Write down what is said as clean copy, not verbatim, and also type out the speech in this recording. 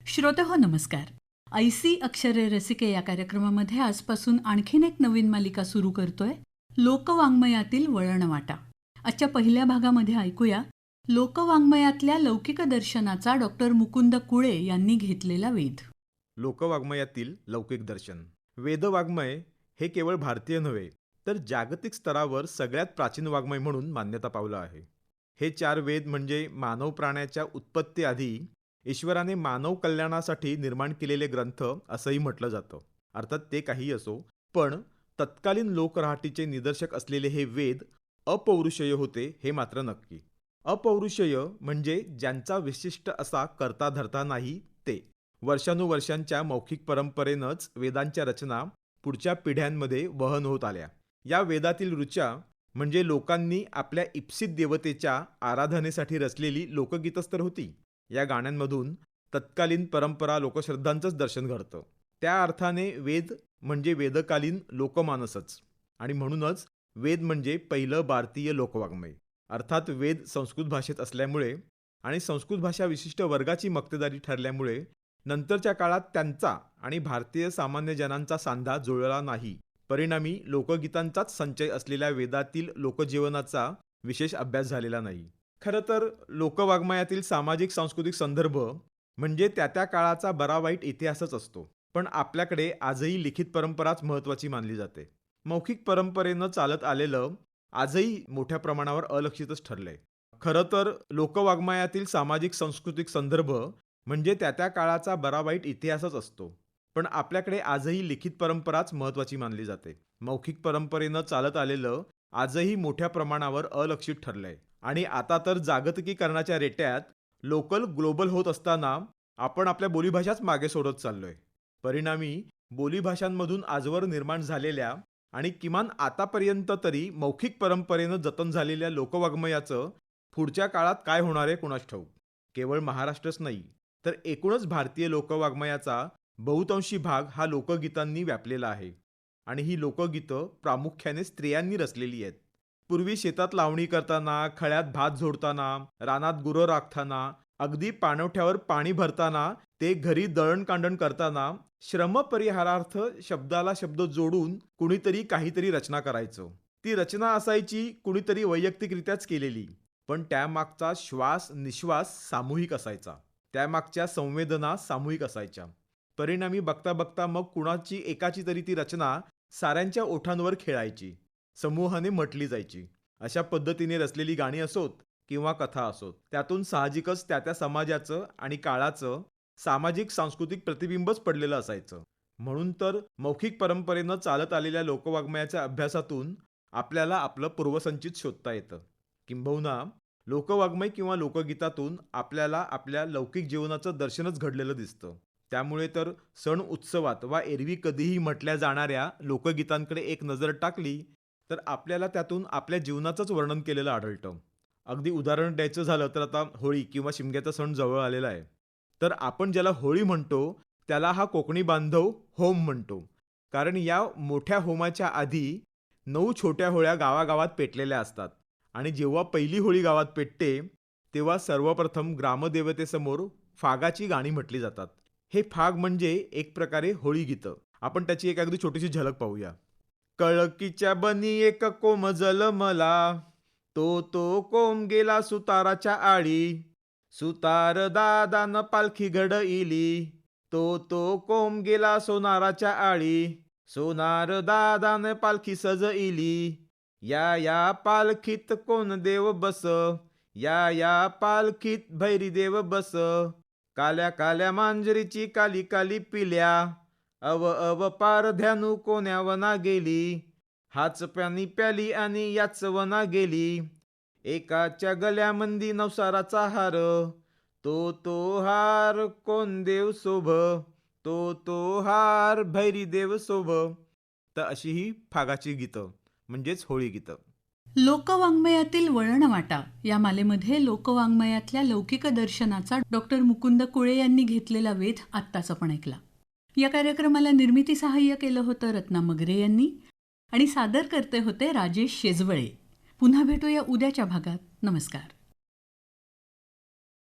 श्रोतेहो नमस्कार. ऐसी अक्षरे रसिके या कार्यक्रमामध्ये आजपासून आणखीन एक नवीन मालिका सुरू करतोय, लोकवाङ्मयातील वळणवाटा. आजच्या पहिल्या भागामध्ये ऐकूया लोकवाङ्मयातल्या लौकिक दर्शनाचा डॉक्टर मुकुंद कुळे यांनी घेतलेला वेध. लोकवाङ्मयातील लौकिक दर्शन. वेदवाङ्मय हे केवळ भारतीय नव्हे तर जागतिक स्तरावर सगळ्यात प्राचीन वाङ्मय म्हणून मान्यता पावलं आहे. हे 4 वेद म्हणजे मानव प्राण्याच्या उत्पत्तीआधी ईश्वराने मानव कल्याणासाठी निर्माण केलेले ग्रंथ असंही म्हटलं जातं. अर्थात ते काही असो, पण तत्कालीन लोकराहटीचे निदर्शक असलेले हे वेद अपौरुषेय होते हे मात्र नक्की. अपौरुषेय म्हणजे ज्यांचा विशिष्ट असा करता धरता नाही ते. वर्षानुवर्षांच्या मौखिक परंपरेनंच वेदांच्या रचना पुढच्या पिढ्यांमध्ये वहन होत आल्या. या वेदातील ऋचा म्हणजे लोकांनी आपल्या इप्सित देवतेच्या आराधनेसाठी रचलेली लोकगीतच तर होती. या गाण्यांमधून तत्कालीन परंपरा लोकश्रद्धांचंच दर्शन घडतं. त्या अर्थाने वेद म्हणजे वेदकालीन लोकमानसच, आणि म्हणूनच वेद म्हणजे पहिलं भारतीय लोकवाङ्मय. अर्थात वेद संस्कृत भाषेत असल्यामुळे आणि संस्कृत भाषा विशिष्ट वर्गाची मक्तेदारी ठरल्यामुळे नंतरच्या काळात त्यांचा आणि भारतीय सामान्य जनांचा सांधा जुळला नाही. परिणामी लोकगीतांचाच संचय असलेल्या वेदातील लोकजीवनाचा विशेष अभ्यास झालेला नाही. खरं तर लोकवाङ्मयातील सामाजिक सांस्कृतिक संदर्भ म्हणजे त्या काळाचा बरा वाईट इतिहासच असतो. पण आपल्याकडे आजही लिखित परंपराच महत्त्वाची मानली जाते. मौखिक परंपरेनं चालत आलेलं आजही मोठ्या प्रमाणावर अलक्षितच ठरलंय. खरं तर लोकवाङ्मयातील सामाजिक सांस्कृतिक संदर्भ म्हणजे त्या काळाचा बरा वाईट इतिहासच असतो. पण आपल्याकडे आजही लिखित परंपराच महत्त्वाची मानली जाते. मौखिक परंपरेनं चालत आलेलं आजही मोठ्या प्रमाणावर अलक्षित ठरलंय. आणि आता तर जागतिकीकरणाच्या रेट्यात लोकल ग्लोबल होत असताना आपण आपल्या बोलीभाषाच मागे सोडत चाललोय. परिणामी बोलीभाषांमधून आजवर निर्माण झालेल्या आणि किमान आतापर्यंत तरी मौखिक परंपरेनं जतन झालेल्या लोकवाङ्मयाचं पुढच्या काळात काय होणार आहे कुणास ठाऊक. केवळ महाराष्ट्रच नाही तर एकूणच भारतीय लोकवाङ्मयाचा बहुतांशी भाग हा लोकगीतांनी व्यापलेला आहे. आणि ही लोकगीतं प्रामुख्याने स्त्रियांनी रचलेली आहेत. पूर्वी शेतात लावणी करताना, खळ्यात भात झोडताना, रानात गुरं राखताना, अगदी पाणवठ्यावर पाणी भरताना, ते घरी दळणकांडण करताना श्रमपरिहारार्थ शब्दाला शब्द जोडून कुणीतरी काहीतरी रचना करायचं. ती रचना असायची कुणीतरी वैयक्तिकरित्याच केलेली, पण त्यामागचा श्वास निश्वास सामूहिक असायचा. त्यामागच्या संवेदना सामूहिक असायच्या. परिणामी बघता बघता मग कुणाची एकाची तरी ती रचना साऱ्यांच्या ओठांवर खेळायची, समूहाने म्हटली जायची. अशा पद्धतीने रचलेली गाणी असोत किंवा कथा असोत, त्यातून साहजिकच त्या समाजाचं आणि काळाचं सामाजिक सांस्कृतिक प्रतिबिंबच पडलेलं असायचं. म्हणून तर मौखिक परंपरेनं चालत आलेल्या लोकवाङ्मयाच्या अभ्यासातून आपल्याला आपलं पूर्वसंचित शोधता येतं. किंबहुना लोकवाङ्मय किंवा लोकगीतातून आपल्याला आपल्या लौकिक जीवनाचं दर्शनच घडलेलं दिसतं. त्यामुळे तर सण उत्सवात वा एरवी कधीही म्हटल्या जाणाऱ्या लोकगीतांकडे एक नजर टाकली तर आपल्याला त्यातून आपल्या जीवनाचंच वर्णन केलेलं आढळतं. अगदी उदाहरण द्यायचं झालं तर आता होळी किंवा शिमग्याचा सण जवळ आलेला आहे. तर आपण ज्याला होळी म्हणतो त्याला हा कोकणी बांधव होम म्हणतो. कारण या मोठ्या होमाच्या आधी 9 छोट्या होळ्या गावागावात पेटलेल्या असतात. आणि जेव्हा पहिली होळी गावात पेटते तेव्हा सर्वप्रथम ग्रामदेवतेसमोर फागाची गाणी म्हटली जातात. हे फाग म्हणजे एक प्रकारे होळी गीतं. आपण त्याची एक अगदी छोटीशी झलक पाहूया. कळकीच्या बनी एक कोम जलमला, तो कोम गेला सुताराच्या आळी. सुतार दादान पालखी घडईली, तो कोम गेला सोनाराच्या आळी. सोनार दादान पालखी सजईली, या पालखीत कोण देव बस, या पालखीत भैरी देव बस. काल्या काल्या मांजरीची काली काली पिल्या, अव पार ध्यानू कोण्या वना गेली. हाच पाणी प्याली आणि याच वना गेली. एकाच्या गल्यामंदी नवसाराचा हार, तो हार कोण देव शोभ, तो हार भैरी देव शोभ. तर अशी ही फागाची गीतं म्हणजेच होळी गीतं. लोकवाङ्मयातील वळणवाटा या मालेमध्ये लोकवाङ्मयातल्या लौकिक दर्शनाचा डॉक्टर मुकुंद कुळे यांनी घेतलेला वेध आत्ताच आपण ऐकला. या कार्यक्रमाला निर्मिती सहाय्य केलं होतं रत्ना मगरे यांनी आणि सादर करते होते राजेश शेजवळे. पुन्हा भेटूया उद्याच्या भागात. नमस्कार.